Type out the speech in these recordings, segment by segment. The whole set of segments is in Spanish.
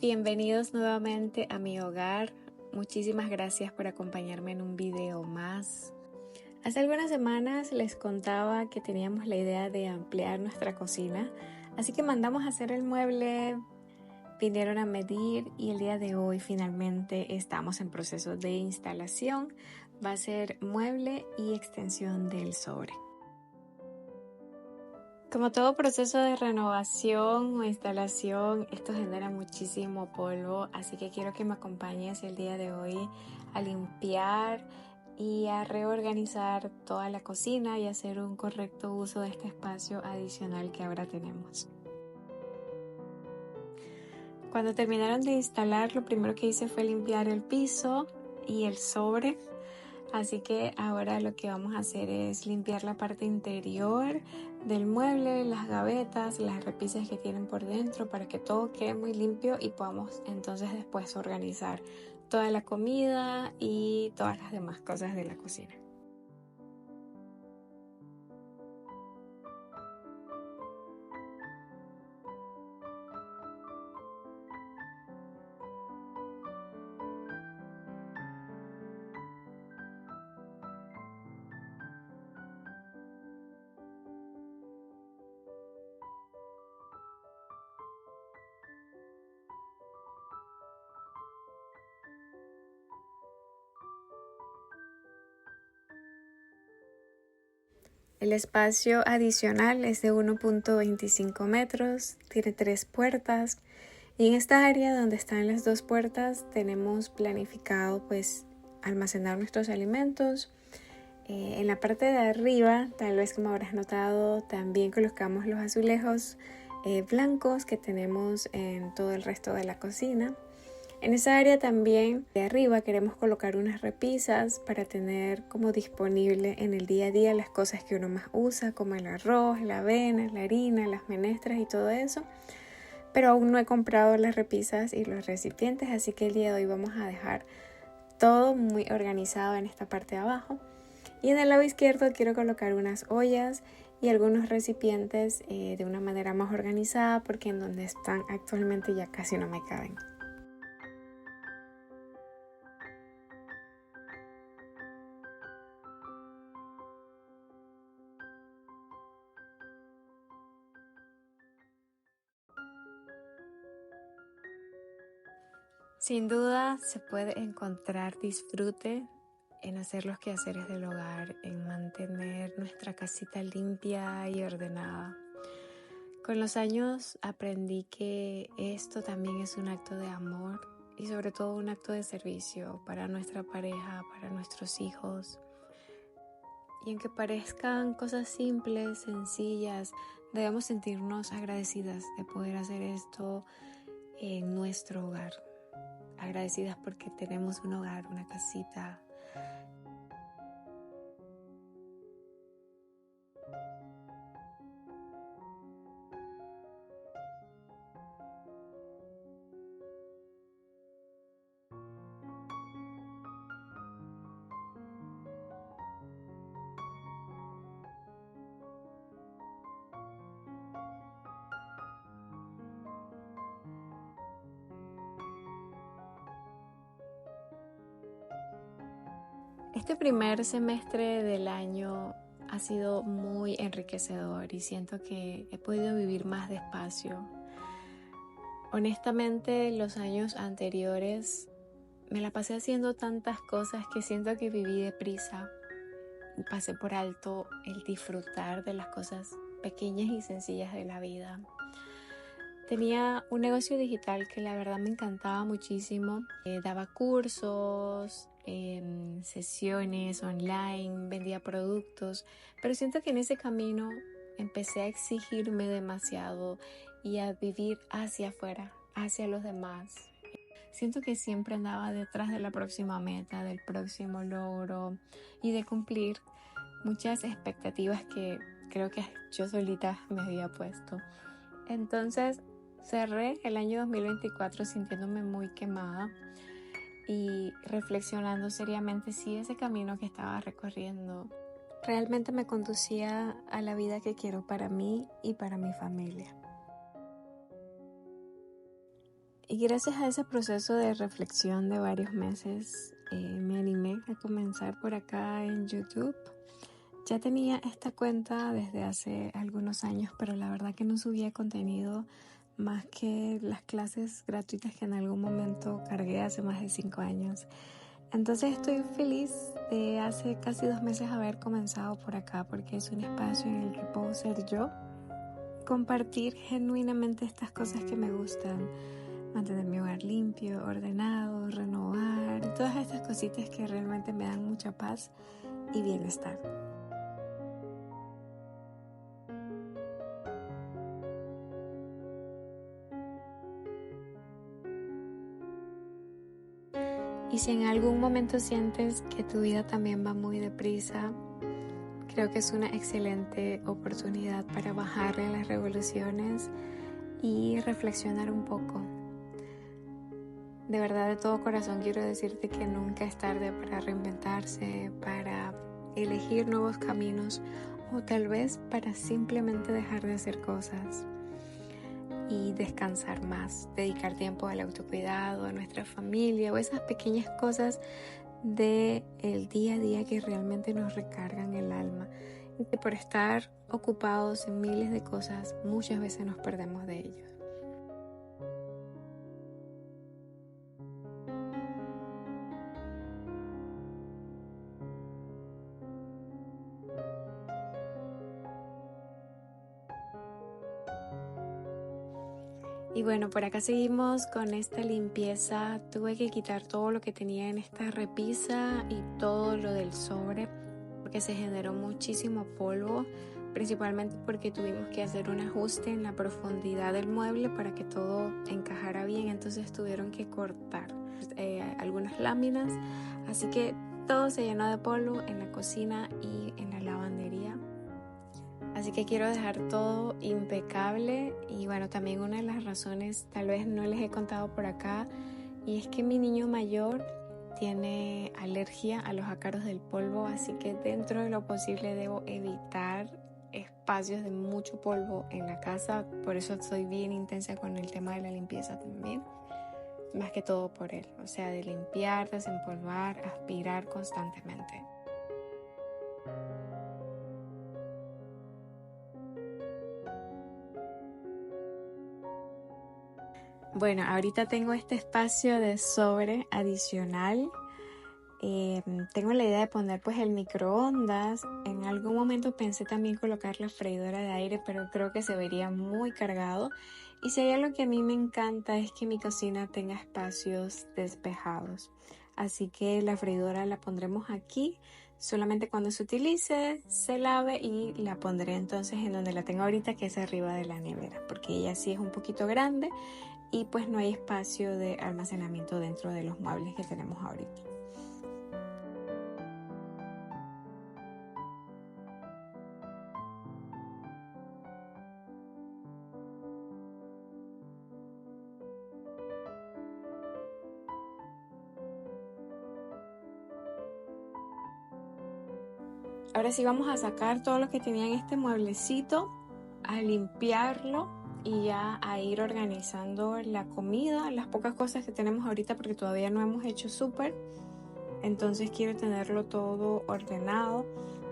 Bienvenidos nuevamente a mi hogar. Muchísimas gracias por acompañarme en un video más. Hace algunas semanas les contaba que teníamos la idea de ampliar nuestra cocina, así que mandamos a hacer el mueble, vinieron a medir y el día de hoy finalmente estamos en proceso de instalación. Va a ser mueble y extensión del sobre. Como todo proceso de renovación o instalación, esto genera muchísimo polvo, así que quiero que me acompañes el día de hoy a limpiar y a reorganizar toda la cocina y hacer un correcto uso de este espacio adicional que ahora tenemos. Cuando terminaron de instalar, lo primero que hice fue limpiar el piso y el sobre. Así que ahora lo que vamos a hacer es limpiar la parte interior del mueble, las gavetas, las repisas que tienen por dentro para que todo quede muy limpio y podamos entonces después organizar toda la comida y todas las demás cosas de la cocina. El espacio adicional es de 1.25 metros, tiene 3 puertas y en esta área donde están las 2 puertas tenemos planificado pues almacenar nuestros alimentos. En la parte de arriba, tal vez como habrás notado, también colocamos los azulejos blancos que tenemos en todo el resto de la cocina. En esa área también de arriba queremos colocar unas repisas para tener como disponible en el día a día las cosas que uno más usa, como el arroz, la avena, la harina, las menestras y todo eso. Pero aún no he comprado las repisas y los recipientes, así que el día de hoy vamos a dejar todo muy organizado en esta parte de abajo. Y en el lado izquierdo quiero colocar unas ollas y algunos recipientes de una manera más organizada porque en donde están actualmente ya casi no me caben. Sin duda se puede encontrar disfrute en hacer los quehaceres del hogar, en mantener nuestra casita limpia y ordenada. Con los años aprendí que esto también es un acto de amor y sobre todo un acto de servicio para nuestra pareja, para nuestros hijos. Y aunque parezcan cosas simples, sencillas, debemos sentirnos agradecidas de poder hacer esto en nuestro hogar. Agradecidas porque tenemos un hogar, una casita. Este primer semestre del año ha sido muy enriquecedor y siento que he podido vivir más despacio. Honestamente, los años anteriores me la pasé haciendo tantas cosas que siento que viví deprisa y pasé por alto el disfrutar de las cosas pequeñas y sencillas de la vida. Tenía un negocio digital que la verdad me encantaba muchísimo. Daba cursos, sesiones online, vendía productos, pero siento que en ese camino empecé a exigirme demasiado y a vivir hacia afuera, hacia los demás. Siento que siempre andaba detrás de la próxima meta, del próximo logro y de cumplir muchas expectativas que creo que yo solita me había puesto. Entonces cerré el año 2024 sintiéndome muy quemada y reflexionando seriamente si ese camino que estaba recorriendo realmente me conducía a la vida que quiero para mí y para mi familia. Y gracias a ese proceso de reflexión de varios meses, me animé a comenzar por acá en YouTube. Ya tenía esta cuenta desde hace algunos años, pero la verdad que no subía contenido más que las clases gratuitas que en algún momento cargué hace más de 5 años. Entonces estoy feliz de hace casi 2 meses haber comenzado por acá, porque es un espacio en el que puedo ser yo, compartir genuinamente estas cosas que me gustan, mantener mi hogar limpio, ordenado, renovar y todas estas cositas que realmente me dan mucha paz y bienestar. Y si en algún momento sientes que tu vida también va muy deprisa, creo que es una excelente oportunidad para bajarle las revoluciones y reflexionar un poco. De verdad, de todo corazón quiero decirte que nunca es tarde para reinventarse, para elegir nuevos caminos o tal vez para simplemente dejar de hacer cosas y descansar más, dedicar tiempo al autocuidado, a nuestra familia o esas pequeñas cosas del día a día que realmente nos recargan el alma y que por estar ocupados en miles de cosas muchas veces nos perdemos de ellos. Y bueno, por acá seguimos con esta limpieza. Tuve que quitar todo lo que tenía en esta repisa y todo lo del sobre porque se generó muchísimo polvo, principalmente porque tuvimos que hacer un ajuste en la profundidad del mueble para que todo encajara bien. Entonces tuvieron que cortar algunas láminas, así que todo se llenó de polvo en la cocina y en la lavandería. Así que quiero dejar todo impecable y bueno, también una de las razones, tal vez no les he contado por acá, y es que mi niño mayor tiene alergia a los ácaros del polvo, así que dentro de lo posible debo evitar espacios de mucho polvo en la casa, por eso soy bien intensa con el tema de la limpieza también, más que todo por él, o sea, de limpiar, desempolvar, aspirar constantemente. Bueno, ahorita tengo este espacio de sobre adicional. Tengo la idea de poner pues el microondas. En algún momento pensé también colocar la freidora de aire, pero creo que se vería muy cargado. Y si hay algo que a mí me encanta es que mi cocina tenga espacios despejados. Así que la freidora la pondremos aquí. Solamente cuando se utilice, se lave y la pondré entonces en donde la tengo ahorita, que es arriba de la nevera, porque ella sí es un poquito grande y pues no hay espacio de almacenamiento dentro de los muebles que tenemos ahorita. Ahora sí vamos a sacar todo lo que tenía en este mueblecito, a limpiarlo y ya a ir organizando la comida, las pocas cosas que tenemos ahorita porque todavía no hemos hecho súper. Entonces quiero tenerlo todo ordenado.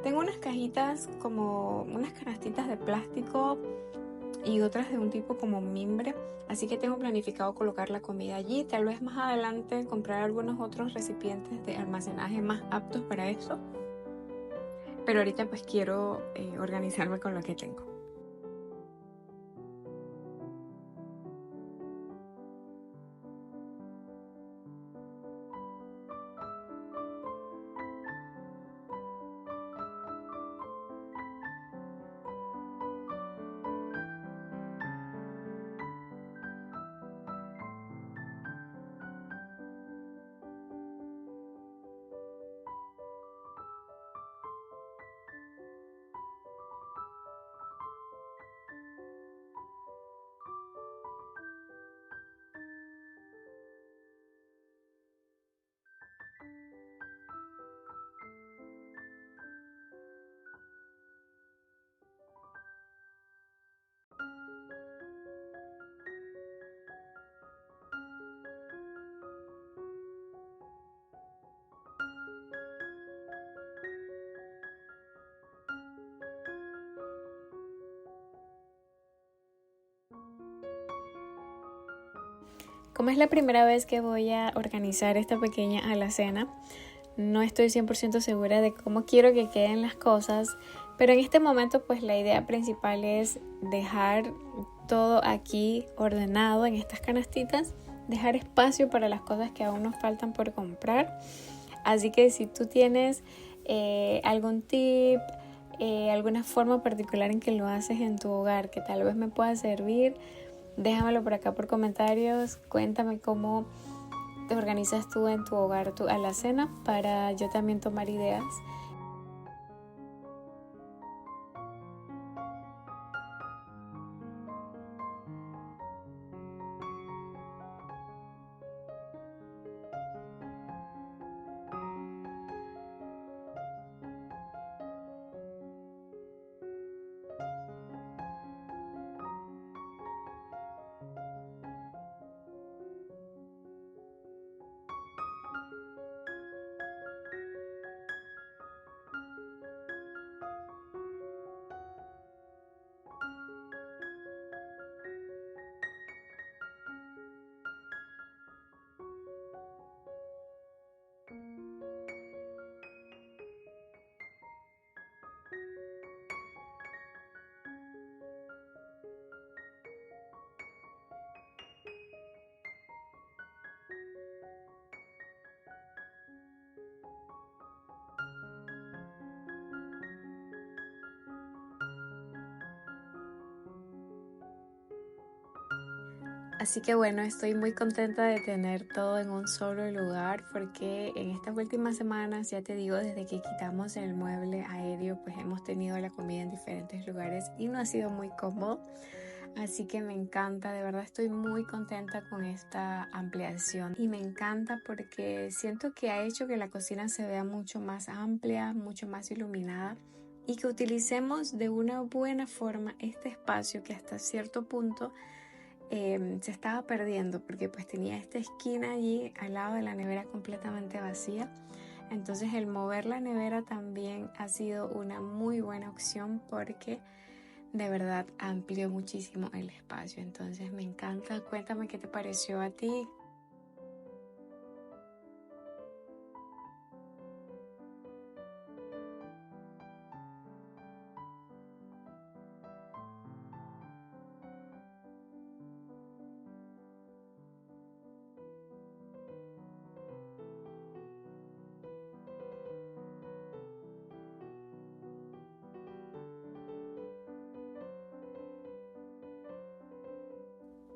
Tengo unas cajitas como unas canastitas de plástico y otras de un tipo como mimbre. Así que tengo planificado colocar la comida allí. Tal vez más adelante comprar algunos otros recipientes de almacenaje más aptos para eso. Pero ahorita pues quiero organizarme con lo que tengo. Como es la primera vez que voy a organizar esta pequeña alacena, no estoy 100% segura de cómo quiero que queden las cosas, pero en este momento pues la idea principal es dejar todo aquí ordenado en estas canastitas, dejar espacio para las cosas que aún nos faltan por comprar. Así que si tú tienes algún tip, alguna forma particular en que lo haces en tu hogar que tal vez me pueda servir, déjamelo por acá por comentarios. Cuéntame cómo te organizas tú en tu hogar, tu alacena, para yo también tomar ideas. Así que bueno, estoy muy contenta de tener todo en un solo lugar porque en estas últimas semanas, ya te digo, desde que quitamos el mueble aéreo, pues hemos tenido la comida en diferentes lugares y no ha sido muy cómodo. Así que me encanta, de verdad estoy muy contenta con esta ampliación y me encanta porque siento que ha hecho que la cocina se vea mucho más amplia, mucho más iluminada y que utilicemos de una buena forma este espacio que hasta cierto punto se estaba perdiendo porque pues tenía esta esquina allí al lado de la nevera completamente vacía. Entonces el mover la nevera también ha sido una muy buena opción porque de verdad amplió muchísimo el espacio. Entonces me encanta. Cuéntame qué te pareció a ti.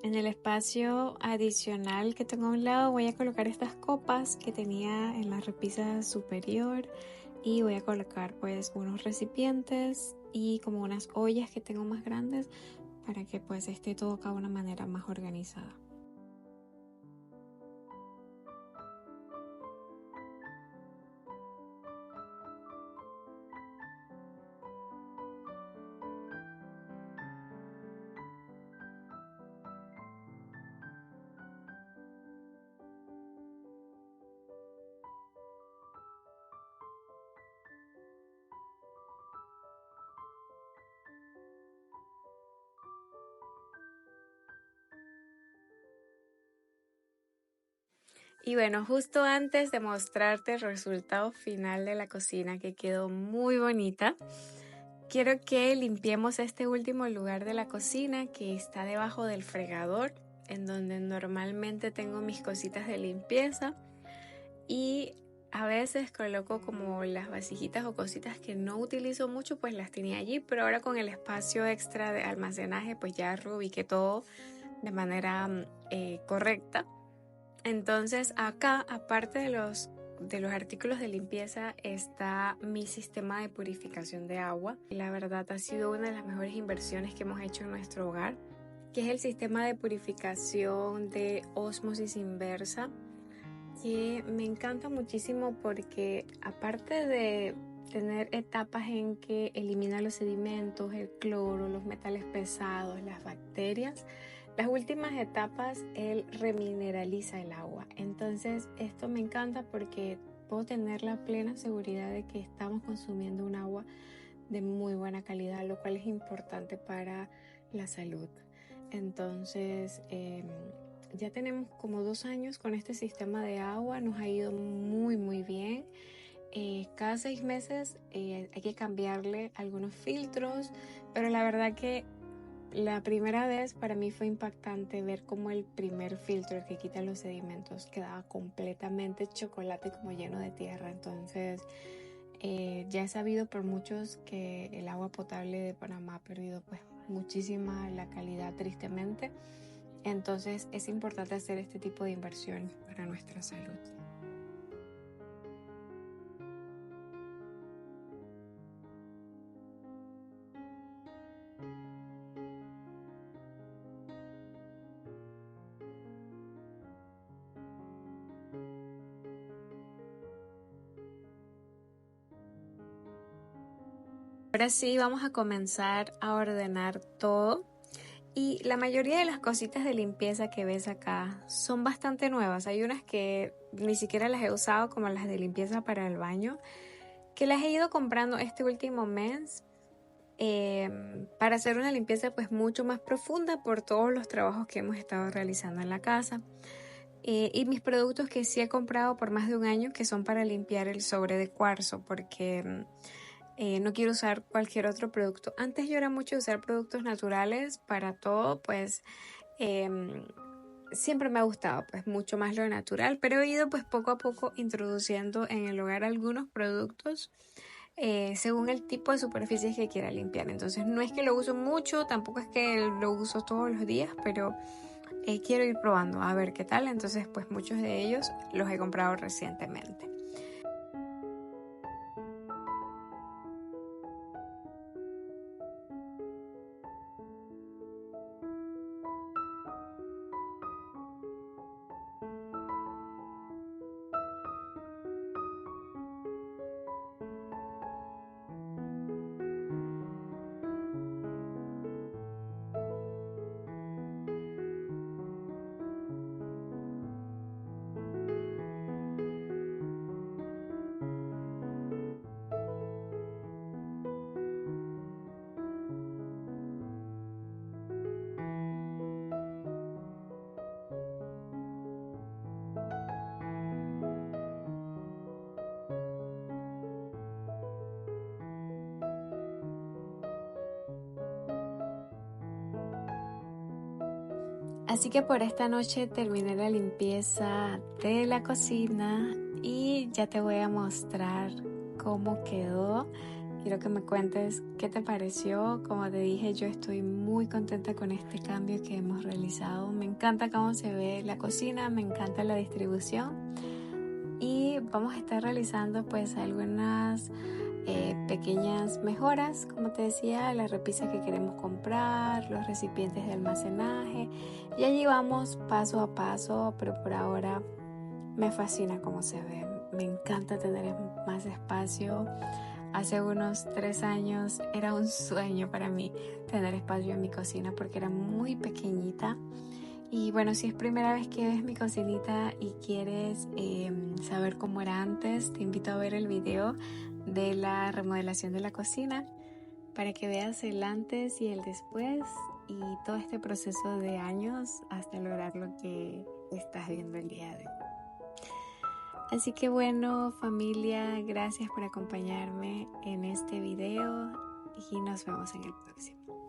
En el espacio adicional que tengo a un lado voy a colocar estas copas que tenía en la repisa superior y voy a colocar pues unos recipientes y como unas ollas que tengo más grandes para que pues esté todo acá de una manera más organizada. Y bueno, justo antes de mostrarte el resultado final de la cocina que quedó muy bonita, quiero que limpiemos este último lugar de la cocina que está debajo del fregador, en donde normalmente tengo mis cositas de limpieza y a veces coloco como las vasijitas o cositas que no utilizo mucho, pues las tenía allí, pero ahora con el espacio extra de almacenaje, pues ya reubiqué todo de manera correcta. Entonces acá, aparte de los artículos de limpieza, está mi sistema de purificación de agua. La verdad ha sido una de las mejores inversiones que hemos hecho en nuestro hogar, que es el sistema de purificación de ósmosis inversa, que me encanta muchísimo porque aparte de tener etapas en que elimina los sedimentos, el cloro, los metales pesados, las bacterias, las últimas etapas él remineraliza el agua. Entonces esto me encanta porque puedo tener la plena seguridad de que estamos consumiendo un agua de muy buena calidad, lo cual es importante para la salud. Entonces Ya tenemos como 2 años con este sistema de agua, nos ha ido muy bien. Cada 6 meses hay que cambiarle algunos filtros, pero la verdad que la primera vez para mí fue impactante ver cómo el primer filtro, el que quita los sedimentos, quedaba completamente chocolate como lleno de tierra. Entonces ya he sabido por muchos que el agua potable de Panamá ha perdido pues muchísima la calidad tristemente. Entonces es importante hacer este tipo de inversión para nuestra salud. Ahora sí, vamos a comenzar a ordenar todo. Y la mayoría de las cositas de limpieza que ves acá son bastante nuevas. Hay unas que ni siquiera las he usado, como las de limpieza para el baño, que las he ido comprando este último mes para hacer una limpieza pues mucho más profunda por todos los trabajos que hemos estado realizando en la casa. Y mis productos que sí he comprado por más de un año, que son para limpiar el sobre de cuarzo, porque no quiero usar cualquier otro producto. Antes yo era mucho de usar productos naturales para todo, pues siempre me ha gustado pues mucho más lo natural, pero he ido pues poco a poco introduciendo en el hogar algunos productos según el tipo de superficies que quiera limpiar. Entonces no es que lo uso mucho, tampoco es que lo uso todos los días, pero quiero ir probando a ver qué tal. Entonces pues muchos de ellos los he comprado recientemente. Así que por esta noche terminé la limpieza de la cocina y ya te voy a mostrar cómo quedó. Quiero que me cuentes qué te pareció. Como te dije, yo estoy muy contenta con este cambio que hemos realizado. Me encanta cómo se ve la cocina, me encanta la distribución y vamos a estar realizando pues algunas pequeñas mejoras, como te decía, la repisa que queremos comprar, los recipientes de almacenaje. Y allí vamos paso a paso, pero por ahora me fascina cómo se ve. Me encanta tener más espacio. Hace unos 3 años era un sueño para mí tener espacio en mi cocina porque era muy pequeñita. Y bueno, si es primera vez que ves mi cocinita y quieres saber cómo era antes, te invito a ver el video de la remodelación de la cocina para que veas el antes y el después y todo este proceso de años hasta lograr lo que estás viendo el día de hoy. Así que bueno, familia, gracias por acompañarme en este video y nos vemos en el próximo.